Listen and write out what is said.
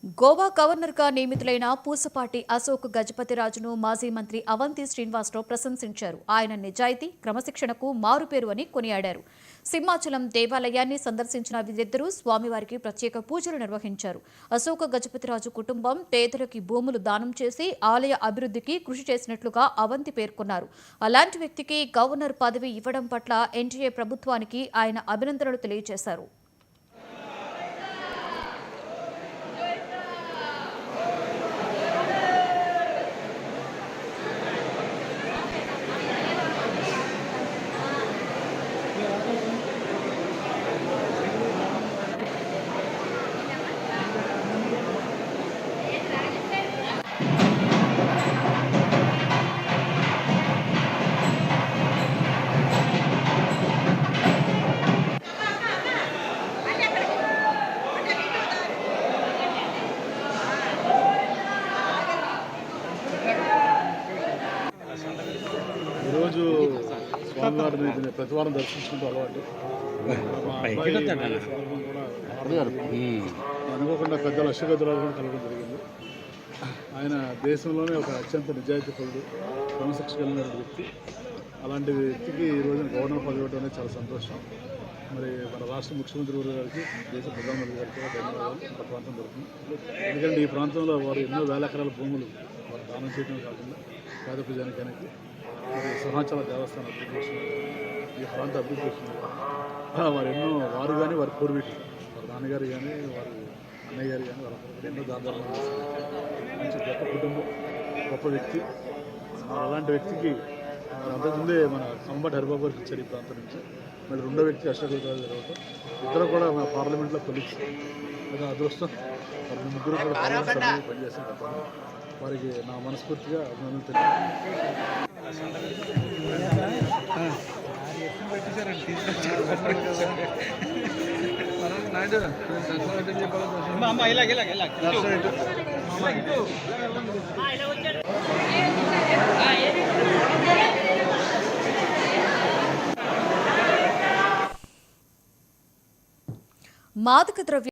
గోవా గవర్నర్గా నియమితులైన పూసపాటి అశోక్ గజపతిరాజును మాజీ మంత్రి అవంతి శ్రీనివాసరావు ప్రశంసించారు. ఆయన నిజాయితీ, క్రమశిక్షణకు మారుపేరు అని కొనియాడారు. సింహాచలం దేవాలయాన్ని సందర్శించిన వీరిద్దరూ స్వామివారికి ప్రత్యేక పూజలు నిర్వహించారు. అశోక్ గజపతిరాజు కుటుంబం పేదలకి భూములు దానం చేసి ఆలయ అభివృద్ధికి కృషి చేసినట్లుగా అవంతి పేర్కొన్నారు. అలాంటి వ్యక్తికి గవర్నర్ పదవి ఇవ్వడం పట్ల ఎన్డీఏ ప్రభుత్వానికి ఆయన అభినందనలు తెలియజేశారు. ఈరోజు స్వామివారిని ప్రతివారం దర్శించుకుంటూ అలవాటు. అనుకోకుండా పెద్దల అశ్వగతురాలు కూడా కలగడం జరిగింది. ఆయన దేశంలోనే ఒక అత్యంత నిజాయితీపరుడు, క్రమశిక్షణ కలిగిన వ్యక్తి. అలాంటి వ్యక్తికి ఈ రోజున గవర్నర్ పదవి ఇవ్వడం అనేది చాలా సంతోషం. మరి మన రాష్ట్ర ముఖ్యమంత్రి గారికి, దేశ ప్రధానమంత్రి గారికి కూడా ధన్యవాదాలు. మన ప్రాంతం దొరుకుతుంది. ఎందుకంటే ఈ ప్రాంతంలో వారు ఎన్నో వేల ఎకరాల భూములు వారు దానం చేయడం కాకుండా పేద ప్రజానికానికి సింహాచల దేవస్థానం అభివృద్ధి చేస్తున్నారు. ఈ ప్రాంత అభివృద్ధి చేస్తున్నారు. వారు ఎన్నో వారు కానీ వారి పూర్వీకులు, వారి నాన్నగారు కానీ వారి అన్నయ్య గారు కానీ వారి ఎన్నో దాదాపు మంచి గొప్ప కుటుంబం, గొప్ప వ్యక్తి. అలాంటి వ్యక్తికి అంతకుముందే మన కంబట్ హరిబాబు గారికి ఇచ్చారు ఈ ప్రాంతం నుంచి. మళ్ళీ రెండో వ్యక్తి అశోక్ గజపతిరాజు జరగటం, ఇద్దరు కూడా మన పార్లమెంట్లో కొలీగ్స్. అది అదృష్టం. వారి ముగ్గురు కూడా పార్లమెంట్ సభ్యులు పనిచేసిన గతంలో. వారికి నా మనస్ఫూర్తిగా అభినందనలు తెలియజేస్తాను. మాదక ద్రవ్య